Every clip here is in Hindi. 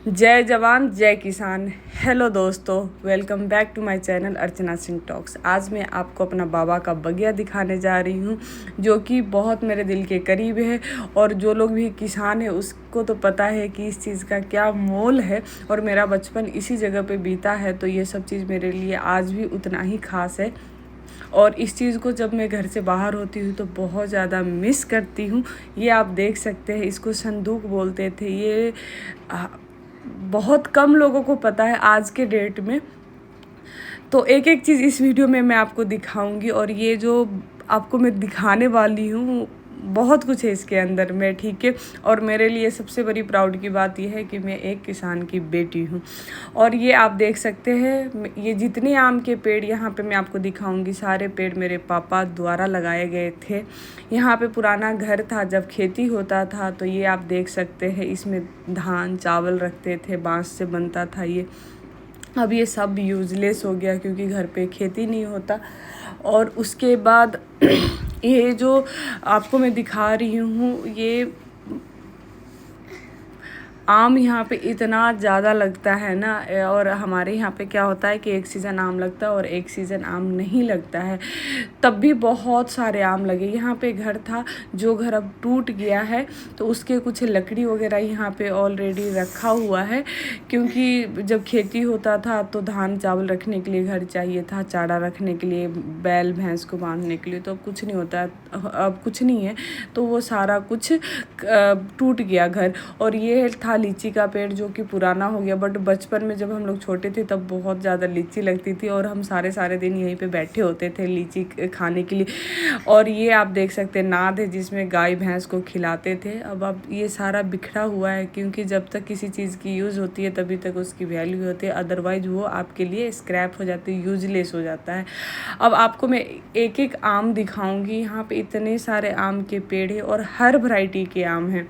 जय जवान जय किसान। हेलो दोस्तों, welcome back to my channel Archana Singh talks. आज मैं आपको अपना बाबा का बगिया दिखाने जा रही हूँ, जो कि बहुत मेरे दिल के करीब है। और जो लोग भी किसान है उसको तो पता है कि इस चीज़ का क्या मोल है, और मेरा बचपन इसी जगह पे बीता है, तो ये सब चीज़ मेरे लिए आज भी उतना ही खास है। और इस चीज़ को जब मैं घर से बाहर होती हूँ तो बहुत ज़्यादा मिस करती हूँ। ये आप देख सकते हैं, इसको संदूक बोलते थे। ये बहुत कम लोगों को पता है आज के डेट में। तो एक एक चीज़ इस वीडियो में मैं आपको दिखाऊंगी, और ये जो आपको मैं दिखाने वाली हूँ बहुत कुछ है इसके अंदर में, ठीक है। और मेरे लिए सबसे बड़ी प्राउड की बात यह है कि मैं एक किसान की बेटी हूँ। और ये आप देख सकते हैं, ये जितने आम के पेड़ यहाँ पे मैं आपको दिखाऊंगी, सारे पेड़ मेरे पापा द्वारा लगाए गए थे। यहाँ पे पुराना घर था, जब खेती होता था, तो ये आप देख सकते हैं, इसमें धान चावल रखते थे, बांस से बनता था ये। अब ये सब यूज़लेस हो गया क्योंकि घर पे खेती नहीं होता। और उसके बाद ये जो आपको मैं दिखा रही हूँ, ये आम यहाँ पे इतना ज़्यादा लगता है ना। और हमारे यहाँ पे क्या होता है कि एक सीज़न आम लगता है और एक सीज़न आम नहीं लगता है। तब भी बहुत सारे आम लगे। यहाँ पे घर था, जो घर अब टूट गया है, तो उसके कुछ लकड़ी वगैरह यहाँ पे ऑलरेडी रखा हुआ है, क्योंकि जब खेती होता था तो धान चावल रखने के लिए घर चाहिए था, चारा रखने के लिए, बैल भैंस को बांधने के लिए। तो अब कुछ नहीं होता, अब कुछ नहीं है, तो वो सारा कुछ टूट गया घर। और ये था लीची का पेड़, जो कि पुराना हो गया। बट बचपन में जब हम लोग छोटे थे तब बहुत ज़्यादा लीची लगती थी, और हम सारे सारे दिन यहीं पे बैठे होते थे लीची खाने के लिए। और ये आप देख सकते हैं नाद है, जिसमें गाय भैंस को खिलाते थे। अब ये सारा बिखरा हुआ है, क्योंकि जब तक किसी चीज़ की यूज़ होती है तभी तक उसकी वैल्यू होती है, अदरवाइज वो आपके लिए स्क्रैप हो जाती है, यूजलेस हो जाता है। अब आपको मैं एक एक आम दिखाऊंगी। यहाँ पे इतने सारे आम के पेड़ है और हर वैरायटी के आम हैं।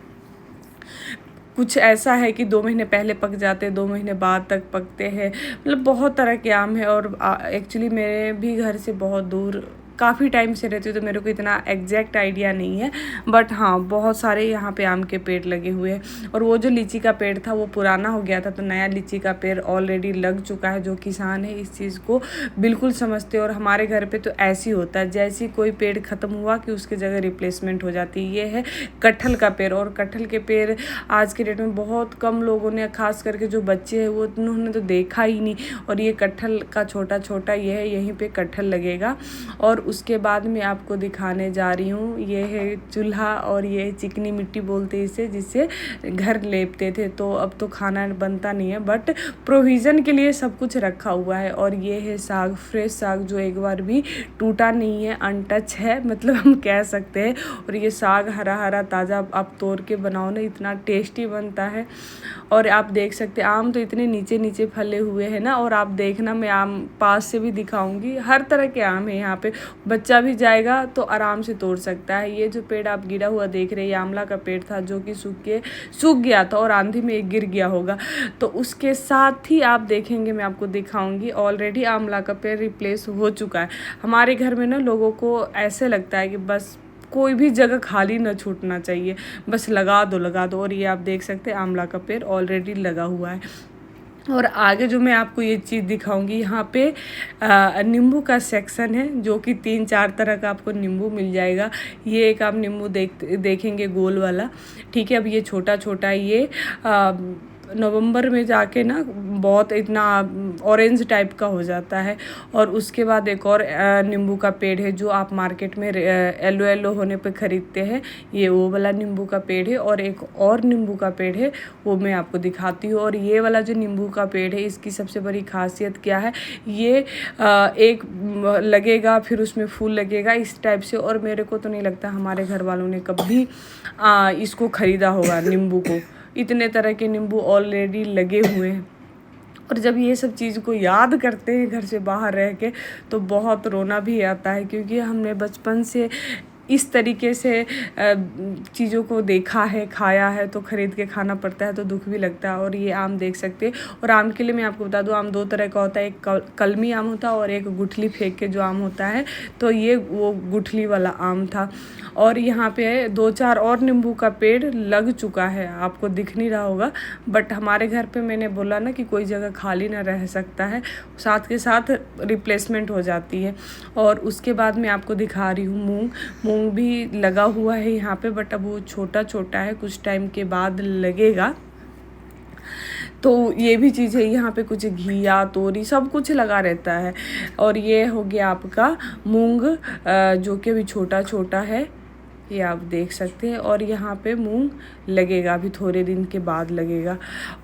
कुछ ऐसा है कि 2 महीने पहले पक जाते हैं, 2 महीने बाद तक पकते हैं, मतलब बहुत तरह के आम है। और एक्चुअली मेरे भी घर से बहुत दूर काफ़ी टाइम से रहती हूँ, तो मेरे को इतना एग्जैक्ट आइडिया नहीं है। बट हाँ, बहुत सारे यहाँ पे आम के पेड़ लगे हुए हैं। और वो जो लीची का पेड़ था वो पुराना हो गया था, तो नया लीची का पेड़ ऑलरेडी लग चुका है। जो किसान है इस चीज़ को बिल्कुल समझते हैं। और हमारे घर पे तो ऐसे ही होता है, जैसे कोई पेड़ ख़त्म हुआ कि उसकी जगह रिप्लेसमेंट हो जाती है। ये है कटहल का पेड़, और कटहल के पेड़ आज के डेट में बहुत कम लोगों ने, खास करके जो बच्चे हैं, वो उन्होंने तो देखा ही नहीं। और ये कटहल का छोटा छोटा ये है, यहीं पे कटहल लगेगा। और उसके बाद मैं आपको दिखाने जा रही हूँ, ये है चूल्हा, और ये चिकनी मिट्टी बोलते हैं इसे, जिससे घर लेपते थे। तो अब तो खाना बनता नहीं है, बट प्रोविज़न के लिए सब कुछ रखा हुआ है। और ये है साग, फ्रेश साग, जो एक बार भी टूटा नहीं है, अनटच है, मतलब हम कह सकते हैं। और ये साग हरा हरा ताज़ा आप तोड़ के बनाओ ना, इतना टेस्टी बनता है। और आप देख सकते हैं आम तो इतने नीचे नीचे फले हुए हैं ना। और आप देखना, मैं आम पास से भी दिखाऊंगी, हर तरह के आम है यहाँ पे। बच्चा भी जाएगा तो आराम से तोड़ सकता है। ये जो पेड़ आप गिरा हुआ देख रहे हैं, ये आंवला का पेड़ था, जो कि सूख गया था, और आंधी में एक गिर गया होगा। तो उसके साथ ही आप देखेंगे, मैं आपको दिखाऊंगी, ऑलरेडी आंवला का पेड़ रिप्लेस हो चुका है। हमारे घर में ना लोगों को ऐसे लगता है कि बस कोई भी जगह खाली ना छूटना चाहिए, बस लगा दो लगा दो। और ये आप देख सकते हैं आंवला का पेड़ ऑलरेडी लगा हुआ है। और आगे जो मैं आपको ये चीज़ दिखाऊंगी, यहाँ पे नींबू का सेक्शन है, जो कि 3-4 तरह का आपको नींबू मिल जाएगा। ये एक आप नींबू देखेंगे गोल वाला, ठीक है। अब ये छोटा छोटा, ये नवंबर में जाके ना बहुत इतना ऑरेंज टाइप का हो जाता है। और उसके बाद एक और नींबू का पेड़ है, जो आप मार्केट में येलो येलो होने पे ख़रीदते हैं, ये वो वाला नींबू का पेड़ है। और एक और नींबू का पेड़ है, वो मैं आपको दिखाती हूँ। और ये वाला जो नींबू का पेड़ है, इसकी सबसे बड़ी खासियत क्या है, ये एक लगेगा, फिर उसमें फूल लगेगा इस टाइप से। और मेरे को तो नहीं लगता हमारे घर वालों ने कभी इसको ख़रीदा होगा नींबू को। इतने तरह के नींबू ऑलरेडी लगे हुए हैं। और जब ये सब चीज़ को याद करते हैं घर से बाहर रह के, तो बहुत रोना भी आता है, क्योंकि हमने बचपन से इस तरीके से चीज़ों को देखा है, खाया है, तो ख़रीद के खाना पड़ता है तो दुख भी लगता है। और ये आम देख सकते हैं। और आम के लिए मैं आपको बता दूँ, आम 2 तरह का होता है, एक कलमी आम होता है और एक गुठली फेंक के जो आम होता है, तो ये वो गुठली वाला आम था। और यहाँ पे 2-4 और नींबू का पेड़ लग चुका है, आपको दिख नहीं रहा होगा, बट हमारे घर पे मैंने बोला ना कि कोई जगह खाली ना रह सकता है, साथ के साथ रिप्लेसमेंट हो जाती है। और उसके बाद मैं आपको दिखा रही हूँ मूंग भी लगा हुआ है यहाँ पे, बट अब वो छोटा छोटा है, कुछ टाइम के बाद लगेगा। तो ये भी चीज़ है, यहाँ पे कुछ घिया, तोरी सब कुछ लगा रहता है। और ये हो गया आपका मूंग, जो कि अभी छोटा छोटा है, ये आप देख सकते हैं। और यहाँ पे मूंग लगेगा, अभी थोड़े दिन के बाद लगेगा।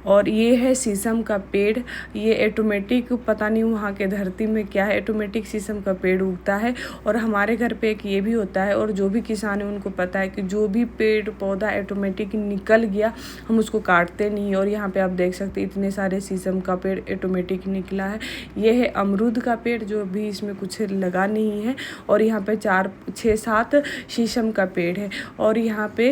और ये है शीशम का पेड़, ये ऑटोमेटिक, पता नहीं वहाँ के धरती में क्या है, ऑटोमेटिक शीशम का पेड़ उगता है। और हमारे घर पे एक ये भी होता है, और जो भी किसान है उनको पता है कि जो भी पेड़ पौधा ऑटोमेटिक निकल गया, हम उसको काटते नहीं। और यहाँ पे आप देख सकते हैं इतने सारे शीशम का पेड़ ऑटोमेटिक निकला है। ये है अमरूद का पेड़, जो भी इसमें कुछ लगा नहीं है। और यहाँ पे 4-6-7 शीशम का पेड़ है। और यहाँ पे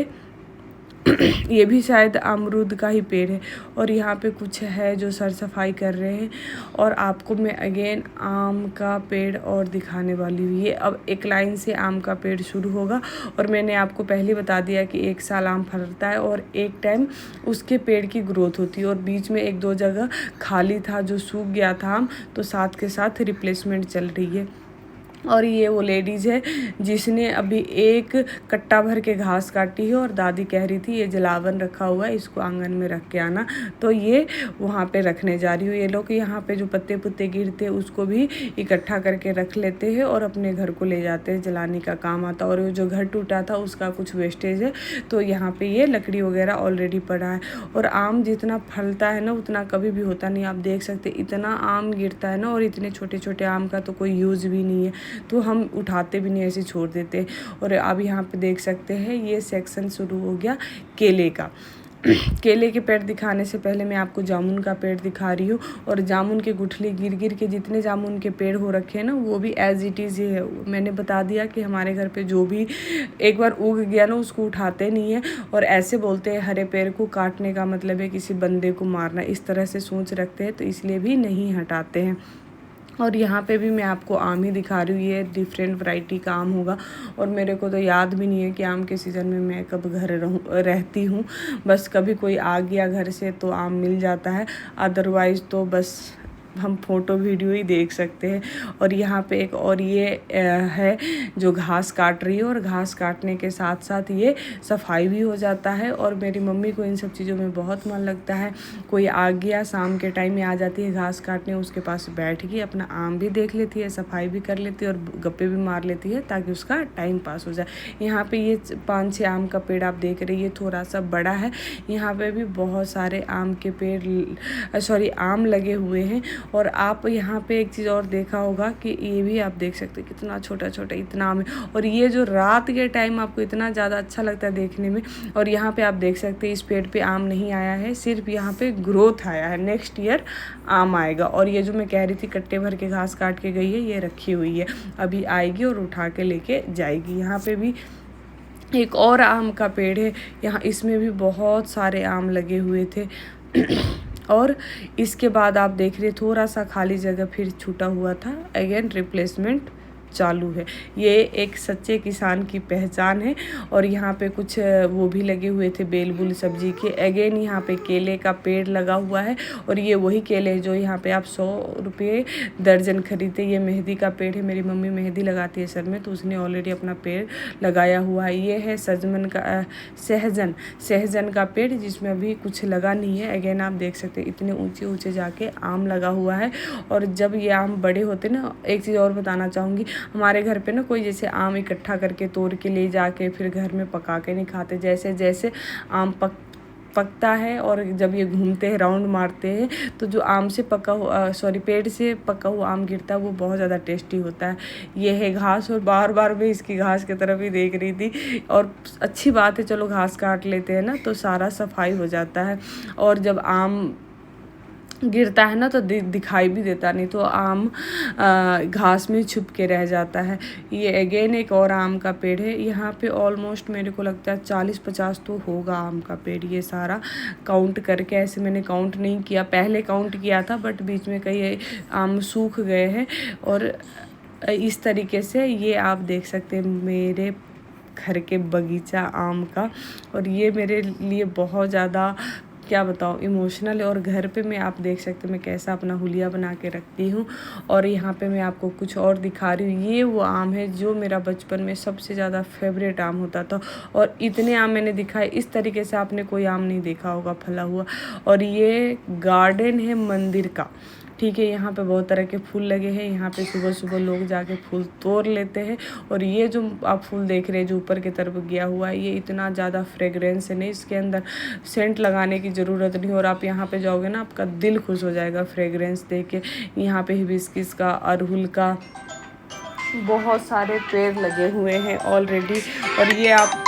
ये भी शायद अमरूद का ही पेड़ है। और यहाँ पे कुछ है जो सर सफाई कर रहे हैं। और आपको मैं अगेन आम का पेड़ और दिखाने वाली हूँ। ये अब एक लाइन से आम का पेड़ शुरू होगा। और मैंने आपको पहले बता दिया कि 1 साल आम फलता है और एक टाइम उसके पेड़ की ग्रोथ होती है। और बीच में 1-2 जगह खाली था जो सूख गया था आम, तो साथ के साथ रिप्लेसमेंट चल रही है। और ये वो लेडीज़ है जिसने अभी एक कट्टा भर के घास काटी है। और दादी कह रही थी ये जलावन रखा हुआ है, इसको आंगन में रख के आना, तो ये वहाँ पे रखने जा रही हूँ। ये लोग यहाँ पे जो पत्ते पुत्ते गिरते हैं उसको भी इकट्ठा करके रख लेते हैं और अपने घर को ले जाते हैं, जलाने का काम आता है। और जो घर टूटा था उसका कुछ वेस्टेज है, तो यहाँ पे ये लकड़ी वगैरह ऑलरेडी पड़ा है। और आम जितना फलता है ना उतना कभी भी होता नहीं। आप देख सकते इतना आम गिरता है ना, और इतने छोटे छोटे आम का तो कोई यूज़ भी नहीं है, तो हम उठाते भी नहीं, ऐसे छोड़ देते। और अब यहाँ पे देख सकते हैं ये सेक्शन शुरू हो गया केले का। केले के पेड़ दिखाने से पहले मैं आपको जामुन का पेड़ दिखा रही हूँ। और जामुन के गुठली गिर गिर के जितने जामुन के पेड़ हो रखे हैं ना, वो भी एज इट इज़ ही है। मैंने बता दिया कि हमारे घर पे जो भी एक बार उग गया ना उसको उठाते नहीं है। और ऐसे बोलते हैं हरे पेड़ को काटने का मतलब है किसी बंदे को मारना, इस तरह से सोच रखते हैं, तो इसलिए भी नहीं हटाते हैं। और यहाँ पे भी मैं आपको आम ही दिखा रही हूँ, ये डिफरेंट वैरायटी का आम होगा। और मेरे को तो याद भी नहीं है कि आम के सीज़न में मैं कब घर रहती हूँ। बस कभी कोई आ गया घर से तो आम मिल जाता है, अदरवाइज़ तो बस हम फ़ोटो वीडियो ही देख सकते हैं। और यहाँ पे एक और ये है जो घास काट रही है, और घास काटने के साथ साथ ये सफाई भी हो जाता है। और मेरी मम्मी को इन सब चीज़ों में बहुत मन लगता है। कोई आ गया शाम के टाइम में आ जाती है घास काटने, उसके पास बैठ के अपना आम भी देख लेती है, सफाई भी कर लेती है और गप्पे भी मार लेती है, ताकि उसका टाइम पास हो जाए। यहाँ पे ये 5-6 आम का पेड़ आप देख रहे हैं, ये थोड़ा सा बड़ा है। यहाँ पे भी बहुत सारे आम के पेड़ आम लगे हुए हैं। और आप यहाँ पे एक चीज़ और देखा होगा कि ये भी आप देख सकते हैं कितना छोटा छोटा इतना आम है। और ये जो रात के टाइम आपको इतना ज़्यादा अच्छा लगता है देखने में। और यहाँ पे आप देख सकते हैं इस पेड़ पे आम नहीं आया है, सिर्फ यहाँ पे ग्रोथ आया है, नेक्स्ट ईयर आम आएगा। और ये जो मैं कह रही थी कट्टे भर के घास काट के गई है, ये रखी हुई है, अभी आएगी और उठा के लेके जाएगी। यहाँ पे भी एक और आम का पेड़ है, यहाँ इसमें भी बहुत सारे आम लगे हुए थे। और इसके बाद आप देख रहे थोड़ा सा खाली जगह फिर छूटा हुआ था, अगेन रिप्लेसमेंट चालू है। ये एक सच्चे किसान की पहचान है। और यहाँ पे कुछ वो भी लगे हुए थे बेल बुल सब्जी के। अगेन यहाँ पे केले का पेड़ लगा हुआ है। और ये वही केले जो यहाँ पे आप 100 रुपये दर्जन खरीदते। ये मेहंदी का पेड़ है, मेरी मम्मी मेहंदी लगाती है सर में, तो उसने ऑलरेडी अपना पेड़ लगाया हुआ है। ये है सहजन का पेड़, जिसमें अभी कुछ लगा नहीं है। अगेन आप देख सकते हैं इतने ऊंचे ऊंचे जाके आम लगा हुआ है। और जब ये आम बड़े होते ना, एक चीज़ और बताना चाहूँगी, हमारे घर पे ना कोई जैसे आम इकट्ठा करके तोड़ के ले जाके फिर घर में पका के नहीं खाते। जैसे जैसे आम पकता है और जब ये घूमते हैं राउंड मारते हैं, तो जो आम से पेड़ से पका हुआ आम गिरता है वो बहुत ज़्यादा टेस्टी होता है। ये है घास, और बार बार मैं इसकी घास की तरफ ही देख रही थी। और अच्छी बात है, चलो घास काट लेते हैं ना तो सारा सफाई हो जाता है। और जब आम गिरता है ना तो दिखाई भी देता नहीं, तो आम घास में छुप के रह जाता है। ये अगेन एक और आम का पेड़ है। यहाँ पे ऑलमोस्ट मेरे को लगता है 40-50 तो होगा आम का पेड़। ये सारा काउंट करके, ऐसे मैंने काउंट नहीं किया, पहले काउंट किया था बट बीच में कई आम सूख गए हैं। और इस तरीके से ये आप देख सकते हैं मेरे घर के बगीचा आम का। और ये मेरे लिए बहुत ज़्यादा, क्या बताऊँ, इमोशनल है। और घर पे मैं, आप देख सकते हैं मैं कैसा अपना हुलिया बना के रखती हूँ। और यहाँ पे मैं आपको कुछ और दिखा रही हूँ। ये वो आम है जो मेरा बचपन में सबसे ज़्यादा फेवरेट आम होता था। और इतने आम मैंने दिखाए, इस तरीके से आपने कोई आम नहीं देखा होगा फला हुआ। और ये गार्डन है मंदिर का, ठीक है। यहाँ पे बहुत तरह के फूल लगे हैं। यहाँ पे सुबह सुबह लोग जाके फूल तोड़ लेते हैं। और ये जो आप फूल देख रहे हैं जो ऊपर की तरफ गया हुआ है, ये इतना ज़्यादा फ्रेगरेंस है नहीं, इसके अंदर सेंट लगाने की ज़रूरत नहीं। और आप यहाँ पे जाओगे ना, आपका दिल खुश हो जाएगा फ्रेगरेंस देख के। यहाँ पे हिबिस्किस का, अड़हुल का बहुत सारे पेड़ लगे हुए हैं ऑलरेडी। और ये आप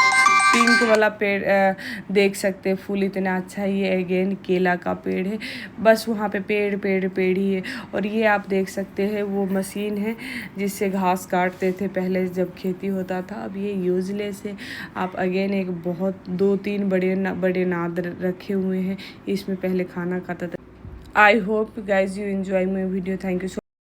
पिंक वाला पेड़ देख सकते हैं, फूल इतना अच्छा है। ये अगेन केला का पेड़ है। बस वहाँ पे पेड़ पेड़ पेड़ ही है। और ये आप देख सकते हैं वो मशीन है जिससे घास काटते थे पहले जब खेती होता था। अब ये यूजलेस है। आप अगेन एक बहुत 2-3 बड़े नाद रखे हुए हैं, इसमें पहले खाना खाता था। I hope guys you enjoy my video. Thank you so